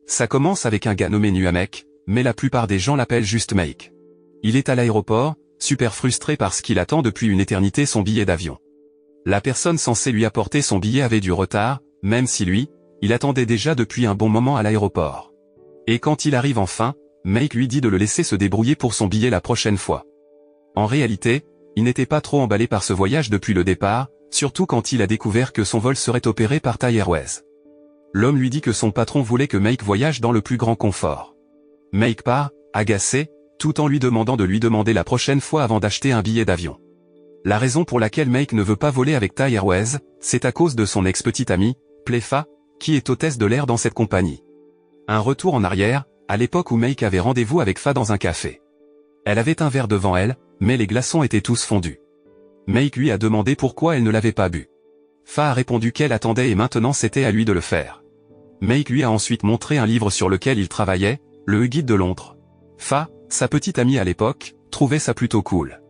Ça commence avec un gars nommé Nuamek, mais la plupart des gens l'appellent juste Mike. Il est à l'aéroport, super frustré parce qu'il attend depuis une éternité son billet d'avion. La personne censée lui apporter son billet avait du retard, même si lui, il attendait déjà depuis un bon moment à l'aéroport. Et quand il arrive enfin, Mike lui dit de le laisser se débrouiller pour son billet la prochaine fois. En réalité, il n'était pas trop emballé par ce voyage depuis le départ, surtout quand il a découvert que son vol serait opéré par Thai Airways. L'homme lui dit que son patron voulait que Mike voyage dans le plus grand confort. Mike part, agacé, tout en lui demandant de lui demander la prochaine fois avant d'acheter un billet d'avion. La raison pour laquelle Mike ne veut pas voler avec Thai Airways, c'est à cause de son ex-petite amie, Plefa, qui est hôtesse de l'air dans cette compagnie. Un retour en arrière, à l'époque où Mike avait rendez-vous avec Fa dans un café. Elle avait un verre devant elle, mais les glaçons étaient tous fondus. Mike lui a demandé pourquoi elle ne l'avait pas bu. Fa a répondu qu'elle attendait et maintenant c'était à lui de le faire. Mike lui a ensuite montré un livre sur lequel il travaillait, le Guide de Londres. Fa, sa petite amie à l'époque, trouvait ça plutôt cool.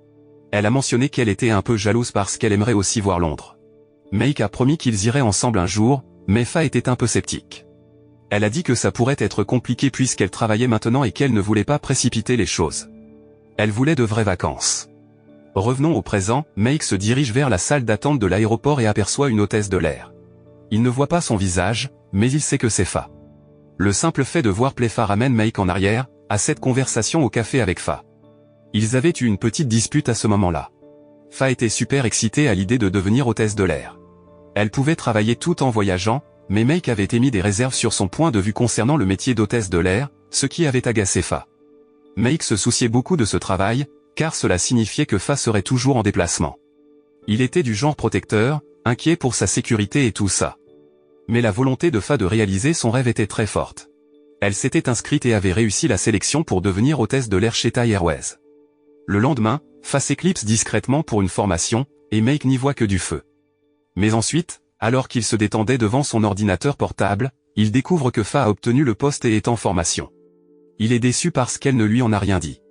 Elle a mentionné qu'elle était un peu jalouse parce qu'elle aimerait aussi voir Londres. Mike a promis qu'ils iraient ensemble un jour, mais Fa était un peu sceptique. Elle a dit que ça pourrait être compliqué puisqu'elle travaillait maintenant et qu'elle ne voulait pas précipiter les choses. Elle voulait de vraies vacances. Revenons au présent, Mike se dirige vers la salle d'attente de l'aéroport et aperçoit une hôtesse de l'air. Il ne voit pas son visage, mais il sait que c'est Fa. Le simple fait de voir Plefa ramène Mike en arrière, à cette conversation au café avec Fa. Ils avaient eu une petite dispute à ce moment-là. Fa était super excitée à l'idée de devenir hôtesse de l'air. Elle pouvait travailler tout en voyageant, mais Mike avait émis des réserves sur son point de vue concernant le métier d'hôtesse de l'air, ce qui avait agacé Fa. Mike se souciait beaucoup de ce travail, car cela signifiait que Fa serait toujours en déplacement. Il était du genre protecteur, inquiet pour sa sécurité et tout ça. Mais la volonté de Fa de réaliser son rêve était très forte. Elle s'était inscrite et avait réussi la sélection pour devenir hôtesse de l'air chez Thai Airways. Le lendemain, Fa s'éclipse discrètement pour une formation, et Mike n'y voit que du feu. Mais ensuite, alors qu'il se détendait devant son ordinateur portable, il découvre que Fa a obtenu le poste et est en formation. Il est déçu parce qu'elle ne lui en a rien dit.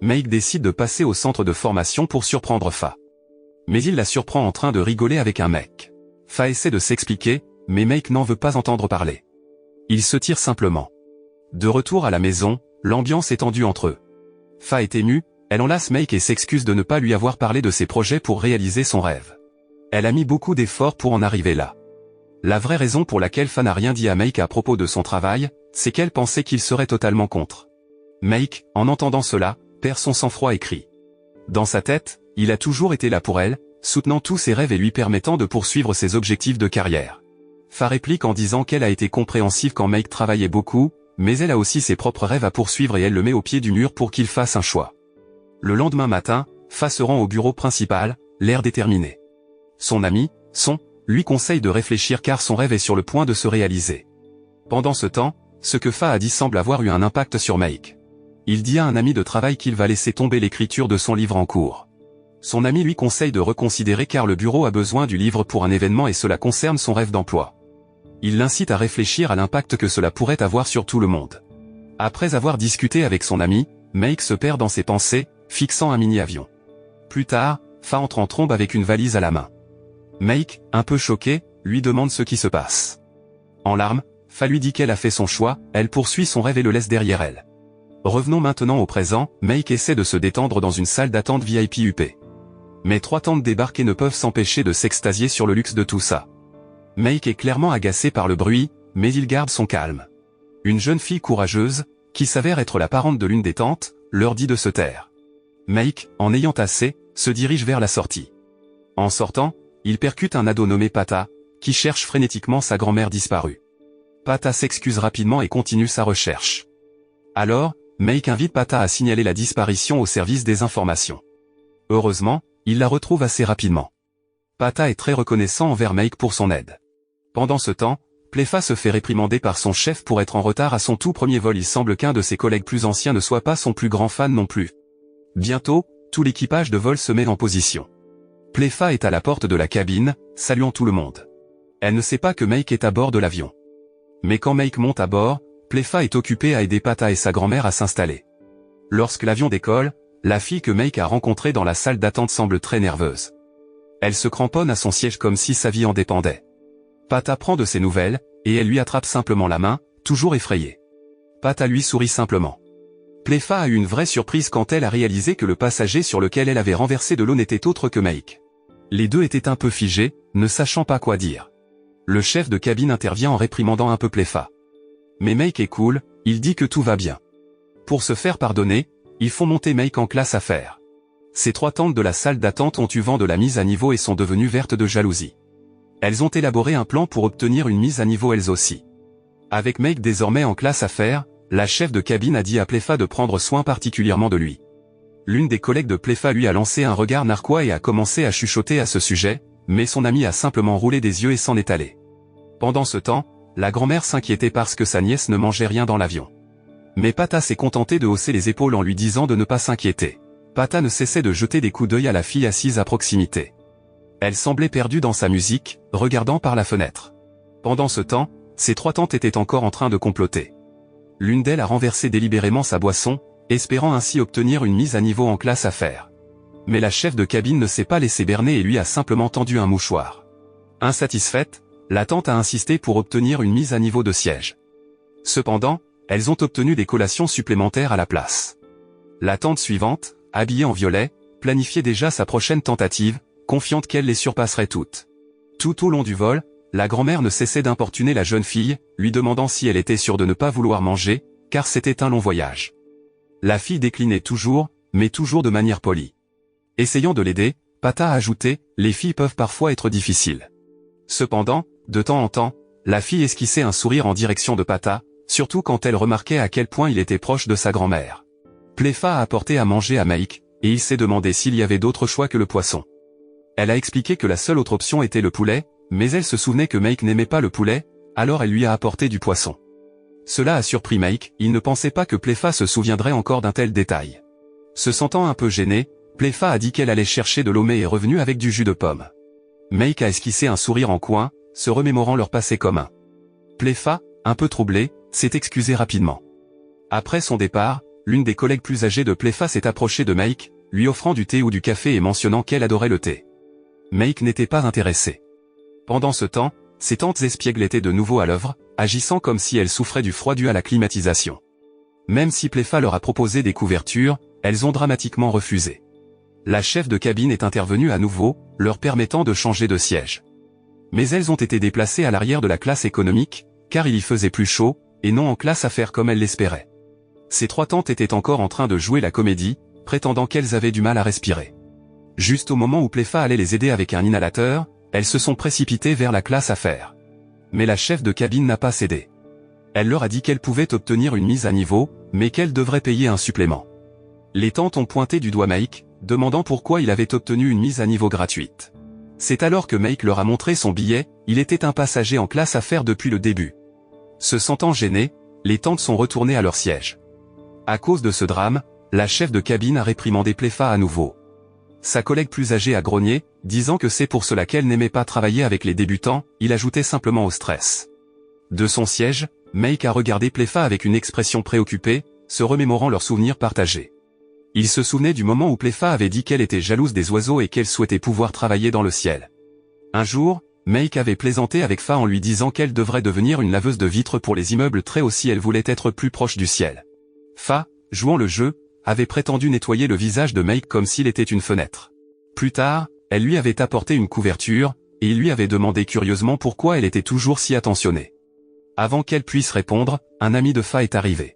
Mike décide de passer au centre de formation pour surprendre Fa. Mais il la surprend en train de rigoler avec un mec. Fa essaie de s'expliquer, mais Mike n'en veut pas entendre parler. Ils se tirent simplement. De retour à la maison, l'ambiance est tendue entre eux. Fa est émue, elle enlace Mike et s'excuse de ne pas lui avoir parlé de ses projets pour réaliser son rêve. Elle a mis beaucoup d'efforts pour en arriver là. La vraie raison pour laquelle Fa n'a rien dit à Mike à propos de son travail, c'est qu'elle pensait qu'il serait totalement contre. Mike, en entendant cela, perd son sang-froid et crie. Dans sa tête, il a toujours été là pour elle, soutenant tous ses rêves et lui permettant de poursuivre ses objectifs de carrière. Fa réplique en disant qu'elle a été compréhensive quand Mike travaillait beaucoup, mais elle a aussi ses propres rêves à poursuivre et elle le met au pied du mur pour qu'il fasse un choix. Le lendemain matin, Fa se rend au bureau principal, l'air déterminé. Son ami, Son, lui conseille de réfléchir car son rêve est sur le point de se réaliser. Pendant ce temps, ce que Fa a dit semble avoir eu un impact sur Mike. Il dit à un ami de travail qu'il va laisser tomber l'écriture de son livre en cours. Son ami lui conseille de reconsidérer car le bureau a besoin du livre pour un événement et cela concerne son rêve d'emploi. Il l'incite à réfléchir à l'impact que cela pourrait avoir sur tout le monde. Après avoir discuté avec son ami, Mike se perd dans ses pensées, fixant un mini-avion. Plus tard, Fa entre en trombe avec une valise à la main. Mike, un peu choqué, lui demande ce qui se passe. En larmes, Fa lui dit qu'elle a fait son choix, elle poursuit son rêve et le laisse derrière elle. Revenons maintenant au présent, Mike essaie de se détendre dans une salle d'attente VIP UP. Mais 3 tantes débarquent et ne peuvent s'empêcher de s'extasier sur le luxe de tout ça. Mike est clairement agacé par le bruit, mais il garde son calme. Une jeune fille courageuse, qui s'avère être la parente de l'une des tantes, leur dit de se taire. Mike, en ayant assez, se dirige vers la sortie. En sortant, il percute un ado nommé Pata, qui cherche frénétiquement sa grand-mère disparue. Pata s'excuse rapidement et continue sa recherche. Alors, Mike invite Pata à signaler la disparition au service des informations. Heureusement, il la retrouve assez rapidement. Pata est très reconnaissant envers Mike pour son aide. Pendant ce temps, Plefa se fait réprimander par son chef pour être en retard à son tout premier vol. Il semble qu'un de ses collègues plus anciens ne soit pas son plus grand fan non plus. Bientôt, tout l'équipage de vol se met en position. Plefa est à la porte de la cabine, saluant tout le monde. Elle ne sait pas que Mike est à bord de l'avion. Mais quand Mike monte à bord, Plefa est occupée à aider Pata et sa grand-mère à s'installer. Lorsque l'avion décolle, la fille que Mike a rencontrée dans la salle d'attente semble très nerveuse. Elle se cramponne à son siège comme si sa vie en dépendait. Pata prend de ses nouvelles, et elle lui attrape simplement la main, toujours effrayée. Pata lui sourit simplement. Pléfa a eu une vraie surprise quand elle a réalisé que le passager sur lequel elle avait renversé de l'eau n'était autre que Meik. Les deux étaient un peu figés, ne sachant pas quoi dire. Le chef de cabine intervient en réprimandant un peu Pléfa. Mais Meik est cool, il dit que tout va bien. Pour se faire pardonner, ils font monter Meik en classe affaires. Ces 3 tantes de la salle d'attente ont eu vent de la mise à niveau et sont devenues vertes de jalousie. Elles ont élaboré un plan pour obtenir une mise à niveau elles aussi. Avec Meik désormais en classe affaires, la chef de cabine a dit à Pléfa de prendre soin particulièrement de lui. L'une des collègues de Pléfa lui a lancé un regard narquois et a commencé à chuchoter à ce sujet, mais son amie a simplement roulé des yeux et s'en est allée. Pendant ce temps, la grand-mère s'inquiétait parce que sa nièce ne mangeait rien dans l'avion. Mais Pata s'est contentée de hausser les épaules en lui disant de ne pas s'inquiéter. Pata ne cessait de jeter des coups d'œil à la fille assise à proximité. Elle semblait perdue dans sa musique, regardant par la fenêtre. Pendant ce temps, ses 3 tantes étaient encore en train de comploter. L'une d'elles a renversé délibérément sa boisson, espérant ainsi obtenir une mise à niveau en classe affaires. Mais la chef de cabine ne s'est pas laissée berner et lui a simplement tendu un mouchoir. Insatisfaite, la tante a insisté pour obtenir une mise à niveau de siège. Cependant, elles ont obtenu des collations supplémentaires à la place. La tante suivante, habillée en violet, planifiait déjà sa prochaine tentative, confiante qu'elle les surpasserait toutes. Tout au long du vol, la grand-mère ne cessait d'importuner la jeune fille, lui demandant si elle était sûre de ne pas vouloir manger, car c'était un long voyage. La fille déclinait toujours, mais toujours de manière polie. Essayant de l'aider, Pata a ajouté, les filles peuvent parfois être difficiles. Cependant, de temps en temps, la fille esquissait un sourire en direction de Pata, surtout quand elle remarquait à quel point il était proche de sa grand-mère. Pléfa a apporté à manger à Meik, et il s'est demandé s'il y avait d'autres choix que le poisson. Elle a expliqué que la seule autre option était le poulet, mais elle se souvenait que Meik n'aimait pas le poulet, alors elle lui a apporté du poisson. Cela a surpris Meik, il ne pensait pas que Pléfa se souviendrait encore d'un tel détail. Se sentant un peu gênée, Pléfa a dit qu'elle allait chercher de l'eau mais est revenue avec du jus de pomme. Meik a esquissé un sourire en coin, se remémorant leur passé commun. Pléfa, un peu troublée, s'est excusée rapidement. Après son départ, l'une des collègues plus âgées de Pléfa s'est approchée de Meik, lui offrant du thé ou du café et mentionnant qu'elle adorait le thé. Meik n'était pas intéressée. Pendant ce temps, ses tantes espiègles étaient de nouveau à l'œuvre, agissant comme si elles souffraient du froid dû à la climatisation. Même si Pléfa leur a proposé des couvertures, elles ont dramatiquement refusé. La chef de cabine est intervenue à nouveau, leur permettant de changer de siège. Mais elles ont été déplacées à l'arrière de la classe économique, car il y faisait plus chaud, et non en classe affaires comme elles l'espéraient. Ces 3 tantes étaient encore en train de jouer la comédie, prétendant qu'elles avaient du mal à respirer. Juste au moment où Pléfa allait les aider avec un inhalateur, elles se sont précipitées vers la classe affaires. Mais la chef de cabine n'a pas cédé. Elle leur a dit qu'elle pouvait obtenir une mise à niveau, mais qu'elle devrait payer un supplément. Les tantes ont pointé du doigt Meik, demandant pourquoi il avait obtenu une mise à niveau gratuite. C'est alors que Meik leur a montré son billet, il était un passager en classe affaires depuis le début. Se sentant gênés, les tantes sont retournées à leur siège. À cause de ce drame, la chef de cabine a réprimandé Pléfa à nouveau. Sa collègue plus âgée a grogné, disant que c'est pour cela qu'elle n'aimait pas travailler avec les débutants, il ajoutait simplement au stress. De son siège, Meik a regardé Pléfa avec une expression préoccupée, se remémorant leurs souvenirs partagés. Il se souvenait du moment où Pléfa avait dit qu'elle était jalouse des oiseaux et qu'elle souhaitait pouvoir travailler dans le ciel. Un jour, Meik avait plaisanté avec Fa en lui disant qu'elle devrait devenir une laveuse de vitres pour les immeubles très hauts si elle voulait être plus proche du ciel. Fa, jouant le jeu, avait prétendu nettoyer le visage de Meik comme s'il était une fenêtre. Plus tard, elle lui avait apporté une couverture, et il lui avait demandé curieusement pourquoi elle était toujours si attentionnée. Avant qu'elle puisse répondre, un ami de Fa est arrivé.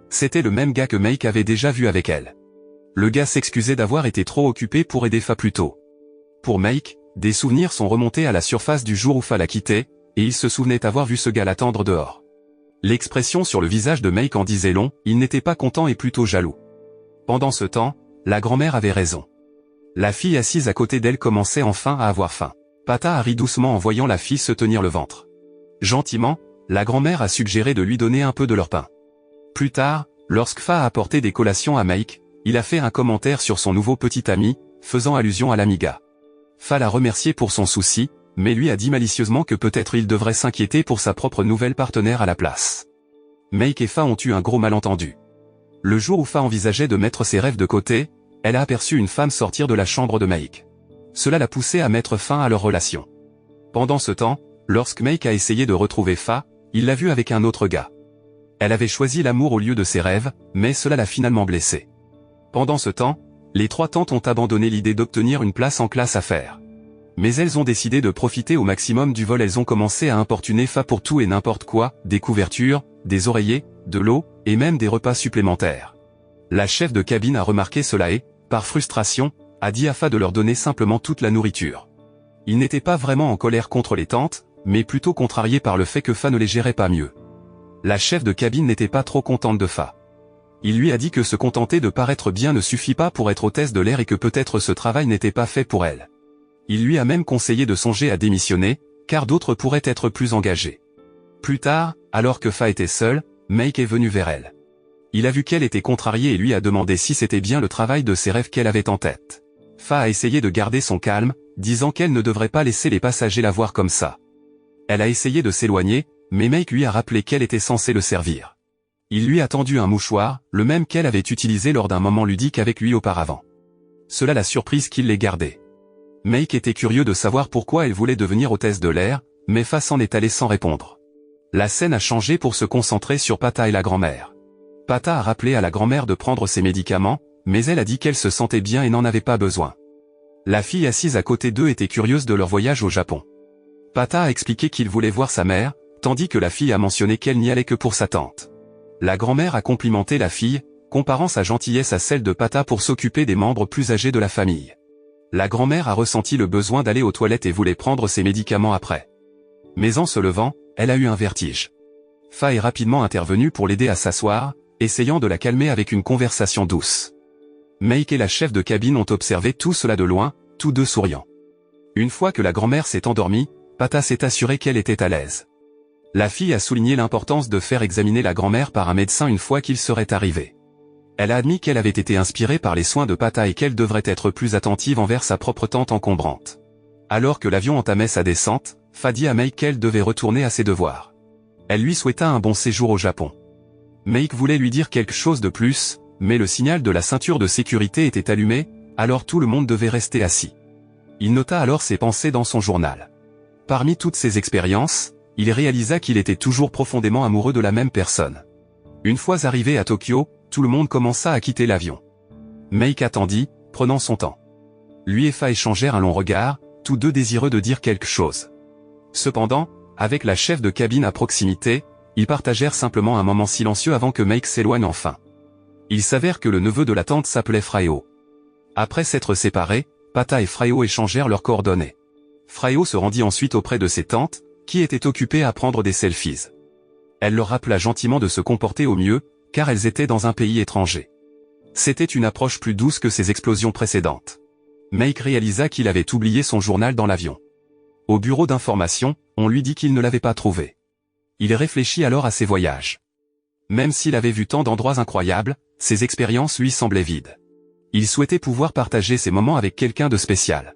C'était le même gars que Meik avait déjà vu avec elle. Le gars s'excusait d'avoir été trop occupé pour aider Fa plus tôt. Pour Meik, des souvenirs sont remontés à la surface du jour où Fa l'a quitté, et il se souvenait avoir vu ce gars l'attendre dehors. L'expression sur le visage de Meik en disait long, il n'était pas content et plutôt jaloux. Pendant ce temps, la grand-mère avait raison. La fille assise à côté d'elle commençait enfin à avoir faim. Pata a ri doucement en voyant la fille se tenir le ventre. Gentiment, la grand-mère a suggéré de lui donner un peu de leur pain. Plus tard, lorsque Fa a apporté des collations à Meik, il a fait un commentaire sur son nouveau petit ami, faisant allusion à l'amiga. Fa l'a remercié pour son souci, mais lui a dit malicieusement que peut-être il devrait s'inquiéter pour sa propre nouvelle partenaire à la place. Meik et Fa ont eu un gros malentendu. Le jour où Fa envisageait de mettre ses rêves de côté, elle a aperçu une femme sortir de la chambre de Meik. Cela l'a poussé à mettre fin à leur relation. Pendant ce temps, lorsque Meik a essayé de retrouver Fa, il l'a vue avec un autre gars. Elle avait choisi l'amour au lieu de ses rêves, mais cela l'a finalement blessée. Pendant ce temps, les trois tantes ont abandonné l'idée d'obtenir une place en classe à faire. Mais elles ont décidé de profiter au maximum du vol. Elles ont commencé à importuner Fa pour tout et n'importe quoi, des couvertures, des oreillers, de l'eau, et même des repas supplémentaires. La chef de cabine a remarqué cela et, par frustration, a dit à Fa de leur donner simplement toute la nourriture. Il n'était pas vraiment en colère contre les tantes, mais plutôt contrarié par le fait que Fa ne les gérait pas mieux. La chef de cabine n'était pas trop contente de Fa. Il lui a dit que se contenter de paraître bien ne suffit pas pour être hôtesse de l'air et que peut-être ce travail n'était pas fait pour elle. Il lui a même conseillé de songer à démissionner, car d'autres pourraient être plus engagés. Plus tard, alors que Fa était seule, Meik est venu vers elle. Il a vu qu'elle était contrariée et lui a demandé si c'était bien le travail de ses rêves qu'elle avait en tête. Fa a essayé de garder son calme, disant qu'elle ne devrait pas laisser les passagers la voir comme ça. Elle a essayé de s'éloigner, mais Meik lui a rappelé qu'elle était censée le servir. Il lui a tendu un mouchoir, le même qu'elle avait utilisé lors d'un moment ludique avec lui auparavant. Cela l'a surprise qu'il l'ait gardé. Meik était curieux de savoir pourquoi elle voulait devenir hôtesse de l'air, mais Fa s'en est allée sans répondre. La scène a changé pour se concentrer sur Pata et la grand-mère. Pata a rappelé à la grand-mère de prendre ses médicaments, mais elle a dit qu'elle se sentait bien et n'en avait pas besoin. La fille assise à côté d'eux était curieuse de leur voyage au Japon. Pata a expliqué qu'il voulait voir sa mère, tandis que la fille a mentionné qu'elle n'y allait que pour sa tante. La grand-mère a complimenté la fille, comparant sa gentillesse à celle de Pata pour s'occuper des membres plus âgés de la famille. La grand-mère a ressenti le besoin d'aller aux toilettes et voulait prendre ses médicaments après. Mais en se levant, elle a eu un vertige. Fa est rapidement intervenue pour l'aider à s'asseoir, essayant de la calmer avec une conversation douce. Meik et la chef de cabine ont observé tout cela de loin, tous deux souriant. Une fois que la grand-mère s'est endormie, Pata s'est assurée qu'elle était à l'aise. La fille a souligné l'importance de faire examiner la grand-mère par un médecin une fois qu'il serait arrivé. Elle a admis qu'elle avait été inspirée par les soins de Pata et qu'elle devrait être plus attentive envers sa propre tante encombrante. Alors que l'avion entamait sa descente, Fa dit à Meik qu'elle devait retourner à ses devoirs. Elle lui souhaita un bon séjour au Japon. Meik voulait lui dire quelque chose de plus, mais le signal de la ceinture de sécurité était allumé, alors tout le monde devait rester assis. Il nota alors ses pensées dans son journal. Parmi toutes ses expériences, il réalisa qu'il était toujours profondément amoureux de la même personne. Une fois arrivé à Tokyo, tout le monde commença à quitter l'avion. Meik attendit, prenant son temps. Lui et Fa échangèrent un long regard, tous deux désireux de dire quelque chose. Cependant, avec la chef de cabine à proximité, ils partagèrent simplement un moment silencieux avant que Meik s'éloigne enfin. Il s'avère que le neveu de la tante s'appelait Fraio. Après s'être séparés, Pata et Fraio échangèrent leurs coordonnées. Fraio se rendit ensuite auprès de ses tantes, qui étaient occupées à prendre des selfies. Elle leur rappela gentiment de se comporter au mieux, car elles étaient dans un pays étranger. C'était une approche plus douce que ses explosions précédentes. Meik réalisa qu'il avait oublié son journal dans l'avion. Au bureau d'information, on lui dit qu'il ne l'avait pas trouvé. Il réfléchit alors à ses voyages. Même s'il avait vu tant d'endroits incroyables, ses expériences lui semblaient vides. Il souhaitait pouvoir partager ces moments avec quelqu'un de spécial.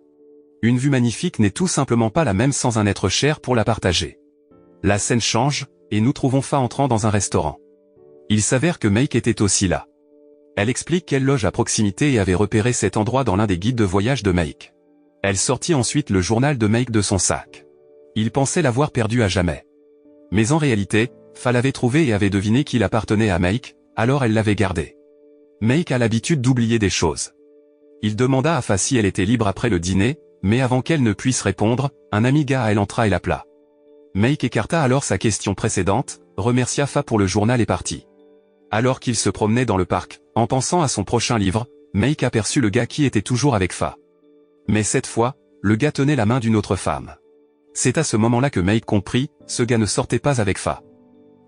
Une vue magnifique n'est tout simplement pas la même sans un être cher pour la partager. La scène change, et nous trouvons Fa entrant dans un restaurant. Il s'avère que Meik était aussi là. Elle explique qu'elle loge à proximité et avait repéré cet endroit dans l'un des guides de voyage de Meik. Elle sortit ensuite le journal de Meik de son sac. Il pensait l'avoir perdu à jamais. Mais en réalité, Fa l'avait trouvé et avait deviné qu'il appartenait à Meik, alors elle l'avait gardé. Meik a l'habitude d'oublier des choses. Il demanda à Fa si elle était libre après le dîner, mais avant qu'elle ne puisse répondre, un ami gars à elle entra et l'appela. Meik écarta alors sa question précédente, remercia Fa pour le journal et partit. Alors qu'il se promenait dans le parc, en pensant à son prochain livre, Meik aperçut le gars qui était toujours avec Fa. Mais cette fois, le gars tenait la main d'une autre femme. C'est à ce moment-là que Meik comprit, ce gars ne sortait pas avec Fa.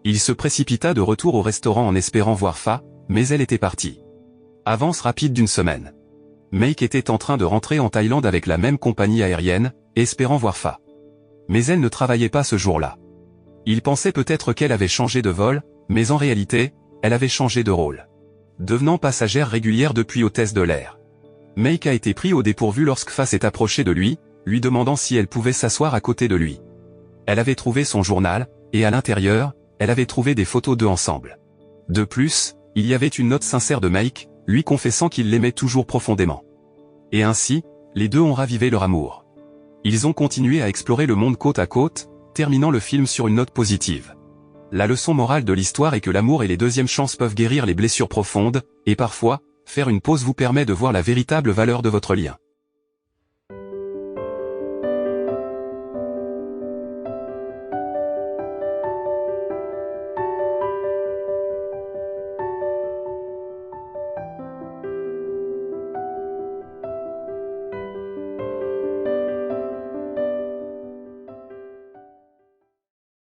Il se précipita de retour au restaurant en espérant voir Fa, mais elle était partie. Avance rapide d'une semaine. Meik était en train de rentrer en Thaïlande avec la même compagnie aérienne, espérant voir Fa. Mais elle ne travaillait pas ce jour-là. Il pensait peut-être qu'elle avait changé de vol, mais en réalité, elle avait changé de rôle. Devenant passagère régulière depuis hôtesse de l'air. Meik a été pris au dépourvu lorsque Fa s'est approché de lui demandant si elle pouvait s'asseoir à côté de lui. Elle avait trouvé son journal, et à l'intérieur, elle avait trouvé des photos d'eux ensemble. De plus, il y avait une note sincère de Meik, lui confessant qu'il l'aimait toujours profondément. Et ainsi, les deux ont ravivé leur amour. Ils ont continué à explorer le monde côte à côte, terminant le film sur une note positive. La leçon morale de l'histoire est que l'amour et les deuxièmes chances peuvent guérir les blessures profondes, et parfois, faire une pause vous permet de voir la véritable valeur de votre lien.